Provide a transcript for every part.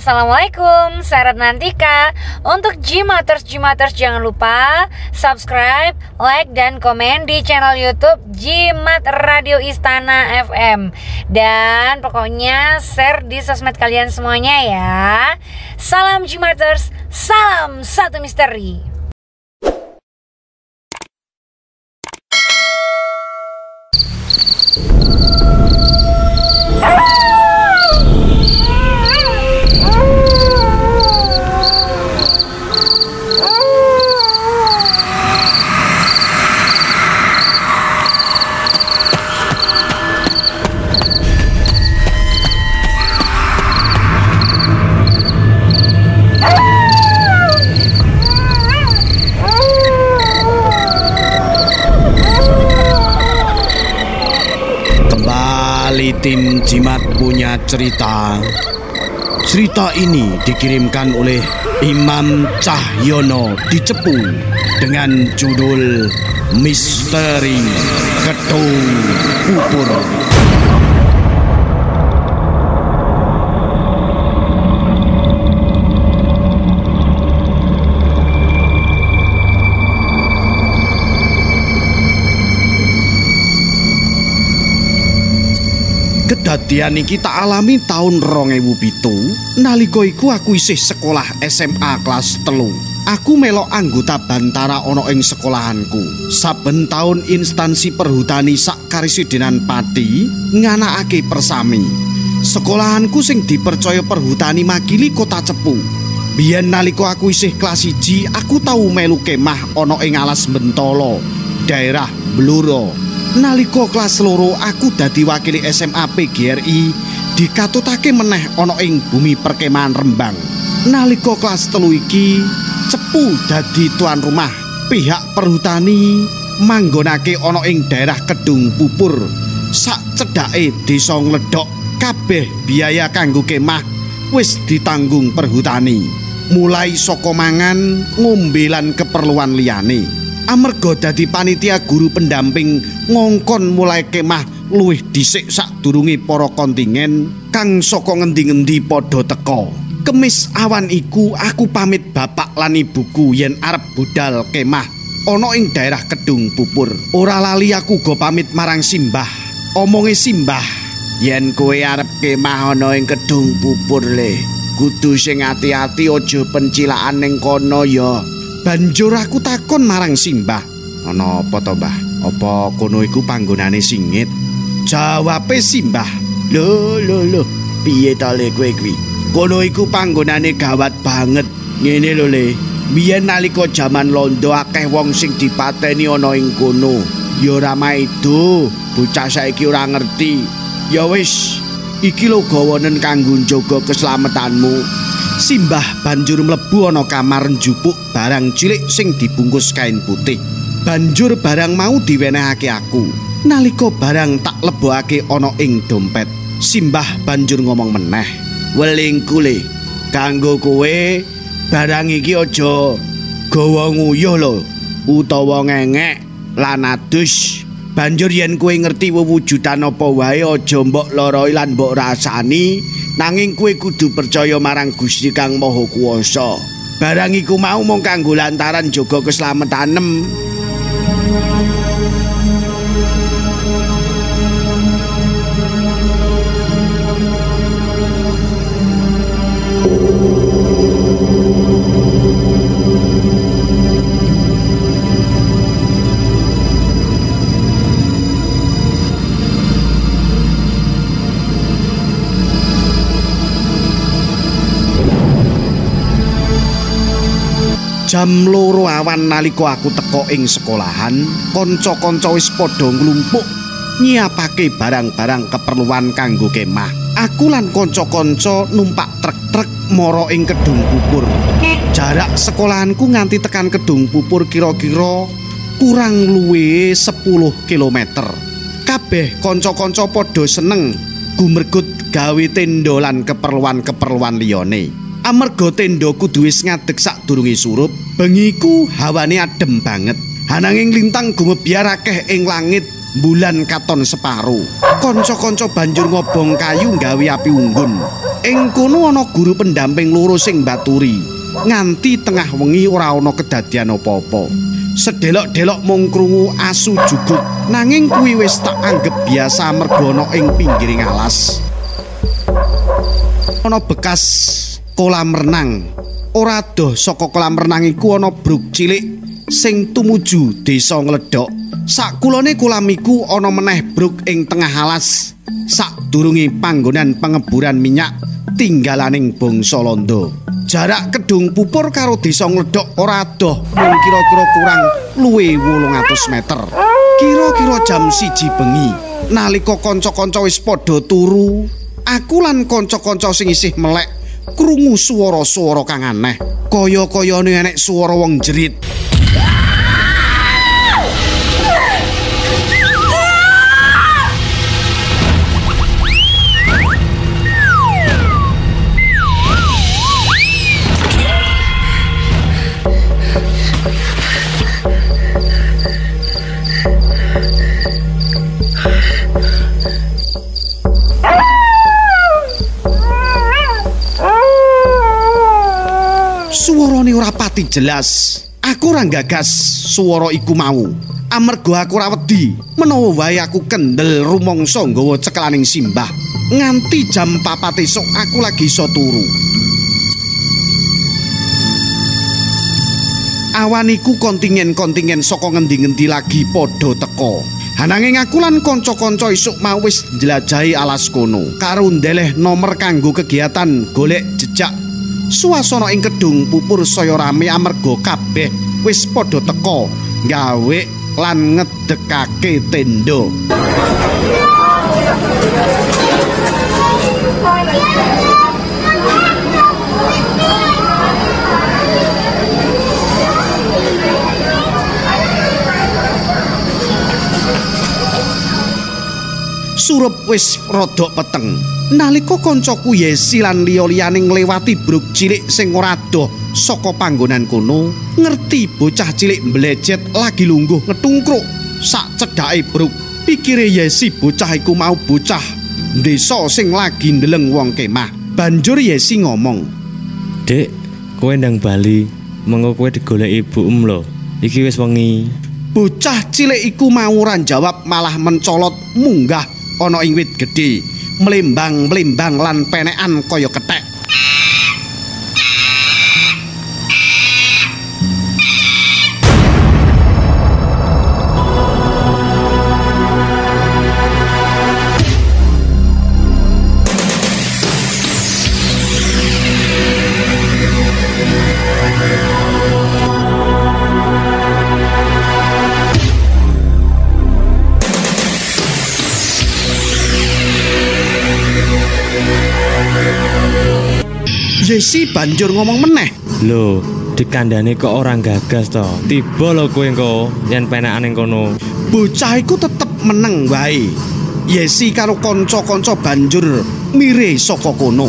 Assalamualaikum, saya Ratnantika. Untuk Gmaters jangan lupa subscribe, like, dan komen di channel YouTube Gmat Radio Istana FM. Dan pokoknya share di sosmed kalian semuanya ya. Salam Gmaters, salam satu misteri. Tim Jimat punya cerita. Cerita ini dikirimkan oleh Imam Cahyono di Cepu dengan judul Misteri Kedung Pupur. Kedadian iki tak alami tahun 2007. Nalika iku aku isih sekolah SMA kelas 3. Aku melok anggota Bantara ana ing sekolahanku. Saben taun instansi perhutani sak Karesidenan Pati nganakake persami. Sekolahanku sing dipercaya perhutani makili Kota Cepu. Biyen nalika aku isih kelas 1, aku tau melu kemah ana ing Alas Bentolo, daerah Bluro. Nalika kelas 2 aku dadi wakili SMA PGRI dikatutake meneh ana ing bumi perkemahan Rembang. Nalika kelas 3 iki Cepu dadi tuan rumah pihak perhutani manggonake ana ing daerah Kedung Pupur. Sak cedhake desa Ngledok kabeh biaya kanggo kemah wis ditanggung perhutani. Mulai saka mangan, ngombe lan keperluan liyane. Amarga dadi panitia guru pendamping ngongkon mulai kemah luwih dhisik sadurunge para kontingen kang saka ngendi-endi padha teka. Kemis awan iku aku pamit bapak lan ibuku yen arep budal kemah ana ing daerah Kedung Pupur. Ora lali aku go pamit marang Simbah. Omonge Simbah, yen kowe arep kemah ana ing Kedung Pupur le, kudu sing ati-ati aja pencilakan ning kono ya. Banjur aku takon marang Simbah, "Ana apa to, Mbah? Apa kono iku panggonane singit?" Jawabe Simbah, Lho, piye ta le kowe kuwi? Kono iku panggonane gawat banget. Ngene lho le, biyen nalika jaman londo akeh wong sing dipateni ana ing kono. Ya ora maido, bocah saiki ora ngerti. Ya wis, iki lho gawanen kanggo njaga keselamatanmu. Simbah banjur mlebu ana kamar njupuk barang cilik sing dibungkus kain putih. Banjur barang mau diwenehake aku. Nalika barang tak lebokake ana ing dompet, Simbah banjur ngomong meneh, "Welingku le, kanggo kowe barang iki aja gawa nguyuh lho, utawa ngengek lan adus. Banjur yen kowe ngerti wewujudan apa wae aja mbok loroi lan mbok rasani, nanging kowe kudu percaya marang Gusti Kang Maha Kuwasa. Barang iku mau mung kanggo lantaran jaga keselamatanem." Jam 2 awan nalika aku teka ing sekolahan, kanca-kanca wis padha nglumpuk nyiapake barang-barang keperluan kanggo kemah. Aku lan kanca-kanca numpak truk-truk mara ing Kedung Pupur. Jarak sekolahanku nganti tekan Kedung Pupur kira-kira kurang luwih 10 km. Kabeh kanca-kanca padha seneng gumregut gawe tenda lan keperluan-keperluan liyane. Amarga tenda kudu wis ngadeg sadurunge surup, bengiku hawane adem banget. Ananging lintang gumebyar akeh ing langit bulan katon separo. Kanca-kanca banjur ngobong kayu gawe api unggun. Ing kono ana guru pendamping loro sing mbaturi, nganti tengah wengi ora ana kedadian apa-apa. Sedelok-delok mung krungu asu jugut, nanging kuwi wis tak anggap biasa mergo ana ing pinggiring alas. Ana bekas kolam renang. Ora doh saka kolam renang iku ana bruk cilik sing tumuju desa Ngledok. Sakulone kolam iku ana meneh bruk ing tengah alas. Sadurunge panggonan pengeburan minyak tinggalaning bangsa Londo. Jarak Kedung Pupur karo desa Ngledok ora adoh, mung kira-kira kurang luwih 800 meter. Kira-kira jam 1 bengi, nalika kanca-kanca wis padha turu, aku lan kanca-kanca sing isih melek krungu swara-swara kang aneh. Kaya-kayane enek swara wong jerit. Suarane ora pati jelas. Aku ora gagas swara iku mau. Amarga aku ora wedi, menawa wae aku kendel rumangsa nggawa cekelaning simbah. Nganti jam 4 esuk aku lagi iso turu. Awan iku kontingen-kontingen saka ngendi-ngendi lagi padha teka. Ananging aku lan kanca-kanca esuk mau wis njlajahi alas kono karo ndeleh nomor kanggo kegiatan golek jejak. Suasana ing Kedung Pupur saya rame amarga kabeh wis padha teka gawe lan ngedekake tenda. Surup wis rada peteng. Nalika kancaku Yesi lan liya-liyane ngliwati bruk cilik sing ora adoh saka panggonan kono, ngerti bocah cilik mblejet lagi lungguh ngetungkruk sak cedhake bruk. Pikire Yesi bocah iku mau bocah desa sing lagi ndeleng wong kemah. Banjur Yesi ngomong, "Dek, kowe ndang bali, mengko kowe digoleki ibumu lho. Iki wis wengi." Bocah cilik iku mau ora jawab, malah mencolot munggah ana ing wit gedhe, mlembang-mlembang lan penekan kaya kethek. Yesi banjur ngomong meneh, "Lho, dikandhani kok orang gagas to. Tiba lho kowe engko yen penakan ning kono." Bocah iku tetep meneng wae. Yesi karo kanca-kanca banjur mire saka kono.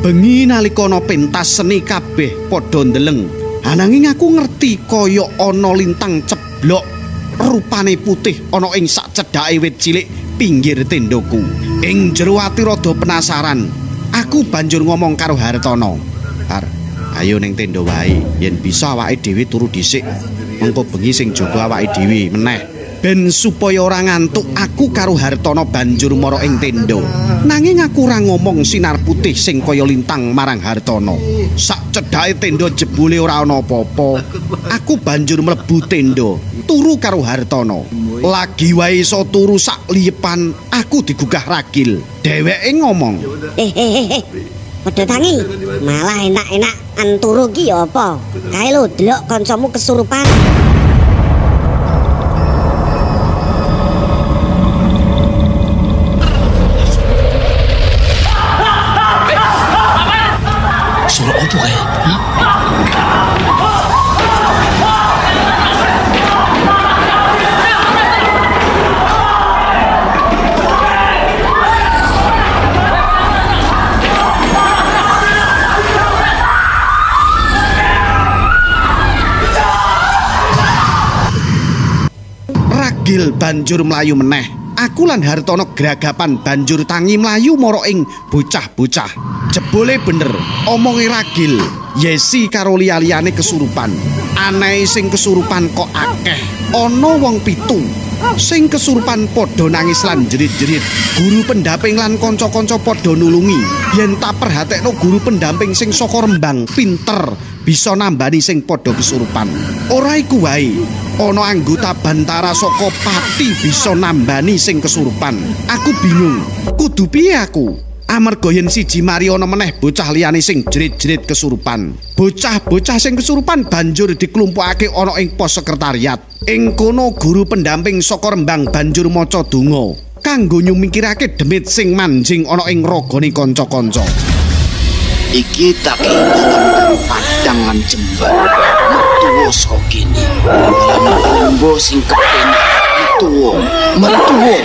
Bengi nalika ana pentas seni kabeh padha ndeleng. Ananging aku ngerti kaya ana lintang ceblok rupane putih ana ing sak cedhake wit cilik pinggir tendoku. Ing jero ati rada penasaran. Aku banjur ngomong karo Hartono, "Har, ayo ning tenda wae, yen bisa awake dhewe turu dhisik. Mengko bengi sing jaga awake dhewe meneh." Ben supaya ora ngantuk, aku karo Hartono banjur mara ing tenda. Nanging aku ora ngomong sinar putih sing kaya lintang marang Hartono. Sak cedhake tenda jebule ora ana apa-apa. Aku banjur mlebu tenda, turu karo Hartono. Lagi wae iso turu sak liyepan, aku digugah ragil. Dheweke ngomong, Padha tangi, malah enak-enakan turu ki ya apa? Kae lho delok kancamu kesurupan. Suara opo kae? Ragil banjur mlayu meneh. Aku lan Hartono gragapan banjur tangi mlayu mara ing bocah-bocah. Jebole bener, omonge Ragil, Yesi karo liya-liyane kesurupan. Aneh sing kesurupan kok akeh. Ana wong 7 sing kesurupan padha nangis lan jerit-jerit. Guru pendamping lan kanca-kanca padha nulungi. Yen tak perhatekno guru pendamping sing saka Rembang pinter bisa nambani sing padha kesurupan. Ora iku wae, ana anggota Bantara saka Pati bisa nambani sing kesurupan. Aku bingung, kudu piye aku? Amarga yen siji mari ana meneh bocah liyane sing jerit-jerit kesurupan. Bocah-bocah sing kesurupan banjur diklumpukake ana ing pos sekretariat. Ing kono guru pendamping saka Rembang banjur maca donga kanggo nyumikirake demit sing manjing ana ing ragane kanca-kanca. Iki tak dalam padangan jembar metuwo saka kene. Lambo sing kepenak metuwo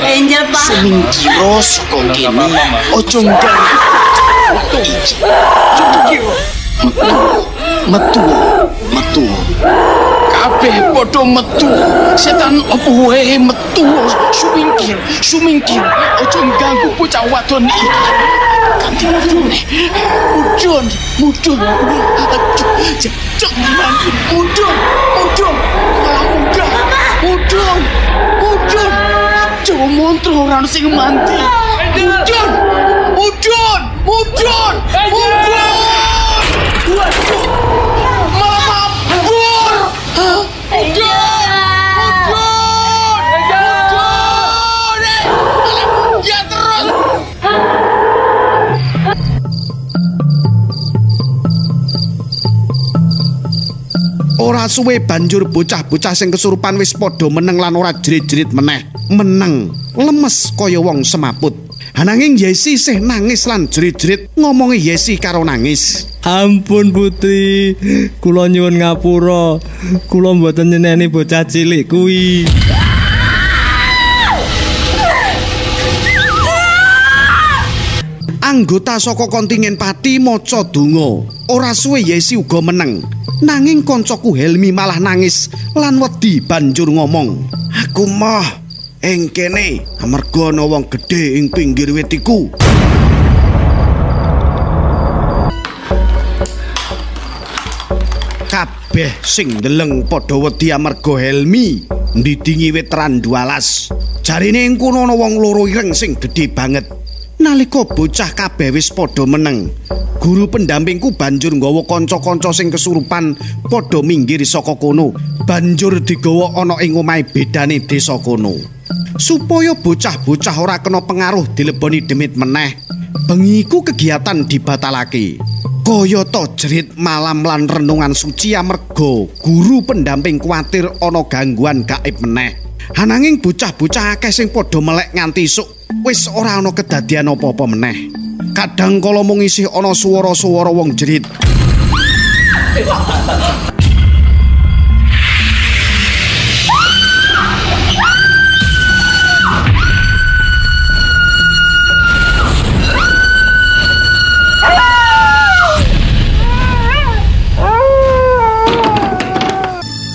Angel Pak sumingkira saka kene aja ngganggu metuwo kabeh padha metu setan opo wae metu sumingkir aja ngganggu bocah wadon iki ganti mudun Jawa montre orang sing mati. Mudun. Waduh. Malah mabur. Ya terus. Ora suwe banjur bocah-bocah sing kesurupan wis padha meneng lan ora jerit-jerit meneh. Meneng, lemes kaya wong semaput. Ananging Yesi isih nangis lan jerit-jerit ngomongi Yesi karo nangis. Ampun Putri, kula nyuwun ngapura. Kula mboten nyeneni bocah cilik kuwi. Anggota saka kontingen Pati maca donga. Ora suwe Yesi uga meneng. Nanging koncoku Helmi malah nangis lan wedi banjur ngomong, "Aku mah ing kene amarga ana wong gedhe ing pinggir wit iku." Kabeh sing ndeleng padha wedi amarga Helmi ndidingi wit randualas. Jarine ing kono ana wong loro ireng sing gedhe banget. Nalika bocah kabeh wis padha meneng, guru pendampingku banjur nggawa kanca-kanca sing kesurupan padha minggir saka kono, banjur digawa ana ing omahe bedane desa kono. Supaya bocah-bocah ora kena pengaruh dileboni demit meneh, bengiku kegiatan dibatalake. Kayata jerit malam lan renungan suci amarga guru pendamping kuwatir ana gangguan gaib meneh. Ananging bocah-bocah akeh sing padha melek nganti esuk wis ora ana kedadian apa-apa meneh. Kadang kala mung isih ana swara-swara wong jerit.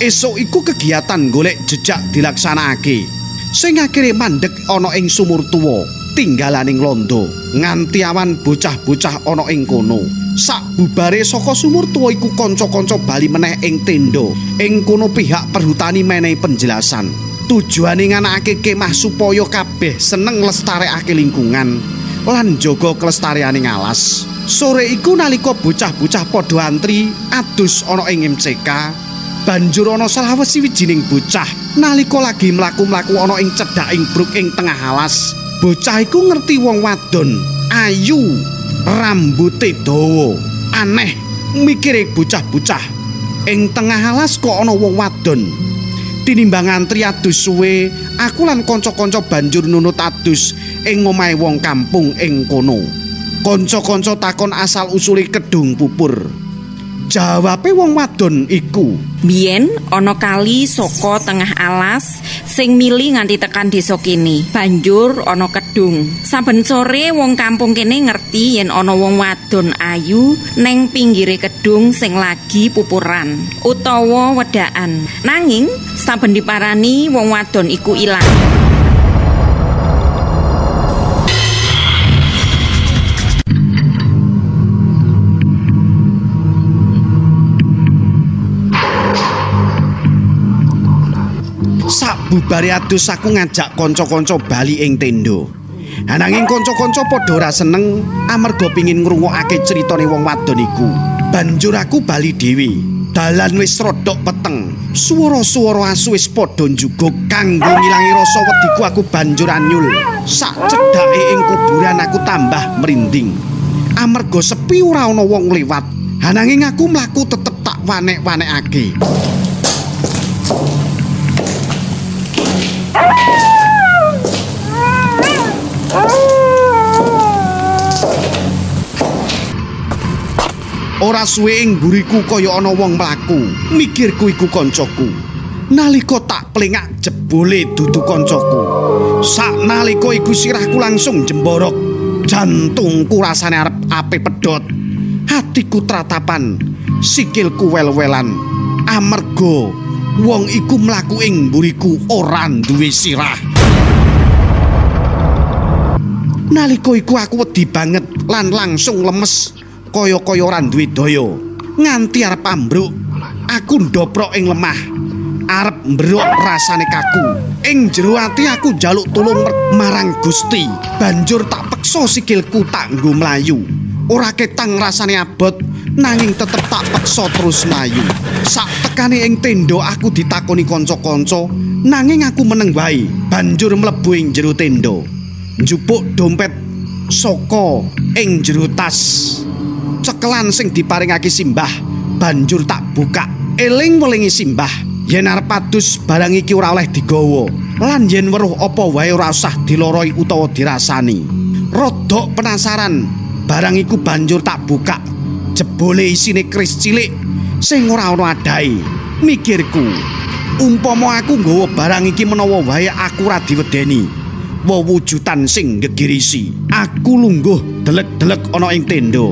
Esuk iku kegiatan golek jejak dilaksanakake. Sing akhire mandeg ana ing sumur tuwa, tinggalaning londo. Nganti awan bocah-bocah ana ing kono. Sak bubare saka sumur tuwa iku kanca-kanca bali meneh ing tenda. Ing kono pihak perhutani menehi penjelasan. Tujuane nganakake kemah supaya kabeh seneng nglestarekake lingkungan lan jaga kelestarianing alas. Sore iku nalika bocah-bocah padha antri adus ana ing MCK, banjur ana salah wijining bocah nalika lagi mlaku-mlaku ana ing cedhaking bruk ing tengah alas. Bocah iku ngerti wong wadon, ayu, rambuté dawa. Aneh mikire bocah-bocah. Ing tengah alas kok ana wong wadon. Tinimbang antri adus suwe, aku lan kanca-kanca banjur nunut adus ing omahe wong kampung ing kono. Kanca-kanca takon asal usule kedung pupur. Jawabe wong wadon iku, Biyen ana kali saka tengah alas sing mili nganti tekan desa kene. Banjur ana kedung. Saben sore wong kampung kene ngerti yen ana wong wadon ayu neng pinggire kedung sing lagi pupuran utawa wedaan. Nanging saben diparani wong wadon iku ilang. Sabubare adus aku ngajak kanca-kanca bali ing tenda. Ananging kanca-kanca padha ora seneng amarga pengin ngrungokake critane wong wadon iku. Banjur aku bali dhewe. Dalan wis rodok peteng. Swara-swara asu wis padha njuguk kanggo ngilangi rasa wediku aku banjur anyul. Sak cedhake ing kuburan aku tambah merinding. Amarga sepi ora ana wong liwat. Ananging aku mlaku tetep tak wanek-wanekake. Ora suwe ing mburiku kaya ana wong mlaku. Mikirku iku kancaku. Nalika tak plengak jebule dudu kancaku. Saknalika iku sirahku langsung jemborok. Jantungku rasane arep ape pedhot. Hatiku tratapan, sikilku wel-welan. Amarga wong iku mlaku ing mburiku ora duwe sirah. Nalika iku aku wedi banget lan langsung lemes. Kaya-kaya ora duwe daya. Nganti arep ambruk, aku ndoprok ing lemah. Arep mbruk rasane kaku. Ing jero ati aku njaluk tulung marang Gusti. Banjur tak peksa sikilku tak nggo mlayu. Ora ketang rasane abot, nanging tetep tak peksa terus mlayu. Sak tekane ing tenda aku ditakoni kanca-kanca, nanging aku meneng wae. Banjur mlebu ing jero tenda. Njupuk dompet saka ing jero tas. Cekelan sing diparingake simbah banjur tak buka. Eling-welingi simbah yen arep adus barang iki ora oleh digawa lan yen weruh apa wae ora usah diloroi utawa dirasani. Rodok penasaran barang iku banjur tak buka. Jebule isine kris cilik sing ora ana adahe. Mikirku, umpama aku nggawa barang iki menawa wae aku ora diwedeni wewujudan sing gegirisi. Aku lungguh delek-delek ana ing tenda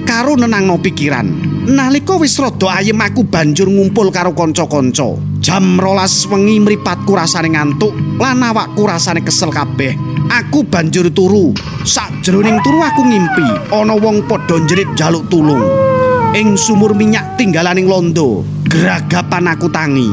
karo nenangno pikiran. Nalika wis rada ayem aku banjur ngumpul karo kanca-kanca. Jam 12 wengi mripatku rasane ngantuk lan awakku rasane kesel kabeh. Aku banjur turu. Sakjroning turu aku ngimpi ana wong padha njerit njaluk tulung. Ing sumur minyak tinggalaning londo, geragapan aku tangi.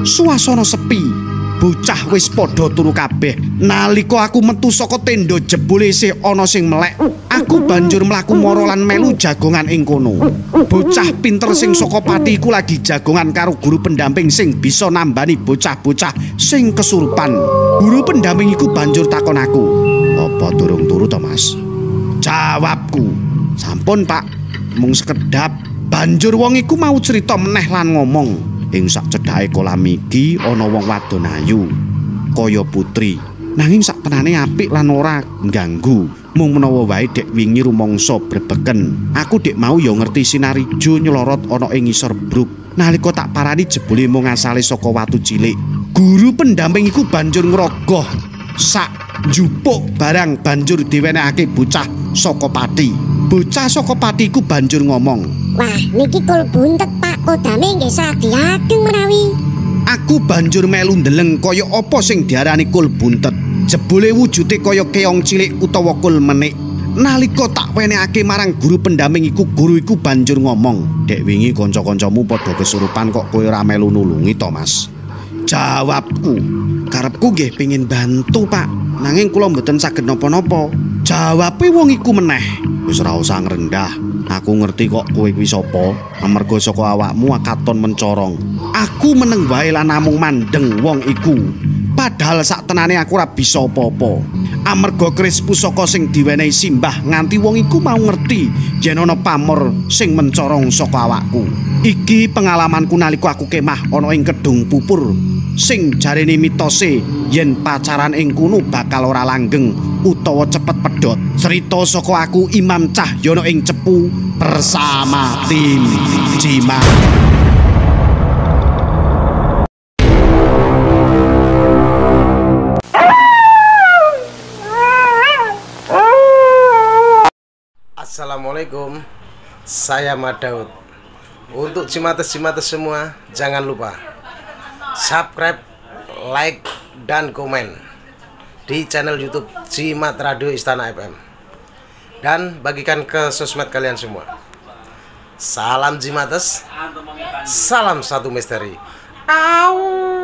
Suasana sepi. Bocah wis padha turu kabeh. Nalika aku metu saka tenda jebule isih ana sing melek. Aku banjur mlaku mara lan melu jagongan ing kono. Bocah pinter sing saka pati iku lagi jagongan karo guru pendamping sing bisa nambani bocah-bocah sing kesurupan. Guru pendamping iku banjur takon aku, "Apa durung turu to, Mas?" Jawabku, "Sampun, Pak, mung sekedap." Banjur wong iku mau cerita meneh lan ngomong, "Ing sak cedhake kolam iki ana wong wadon ayu kaya putri, nanging sak penane apik lan ora ngganggu. Mung menawa wae dek wingi rumangsa brebeken. Aku dek mau ya ngerti sinar ijo nyelorot ana ing ngisor bruk. Nalika tak parani jebule mung asale saka watu cilik." Guru pendamping iku banjur ngrogoh sak njupuk barang banjur diwenehake bocah saka pati. Bocah saka pati iku banjur ngomong, "Wah, niki kul buntet, Pak. Kodame nggih sadi ageng menawi." Aku banjur melu ndeleng kaya apa sing diarani kul buntet. Jebule wujude kaya keong cilik utawa kul menik. Nalika tak wenehake marang guru pendamping iku, guru iku banjur ngomong, "Dek wingi kanca-kancamu padha kesurupan kok kowe ora melu nulungi to, Mas?" Jawabku, "Karepku nggih pengin bantu, Pak. Nanging kula mboten saged napa-napa." Jawabe wong iku meneh, "Wis ora usah ngrendah. Aku ngerti kok kowe kuwi sapa. Amarga saka awakmu katon mencorong." Aku meneng wae lan namung mandeng wong iku. Padahal sak tenane aku ora bisa apa-apa. Amarga keris pusaka sing diwenehi simbah nganti wong iku mau ngerti yen ana pamor sing mencorong saka awakku. Iki pengalamanku nalika aku kemah ana ing kedung pupur sing jarene mitose yen pacaran ing kono bakal ora langgeng utawa cepet pedhot. Cerita saka aku Imam Cahyono ing Cepu bersama tim Jimat. Assalamualaikum, saya Madaud. Untuk Jimates-Jimates semua, jangan lupa subscribe, like, dan komen di channel YouTube Jimat Radio Istana FM. Dan bagikan ke sosmed kalian semua. Salam Jimates, salam satu misteri. Au.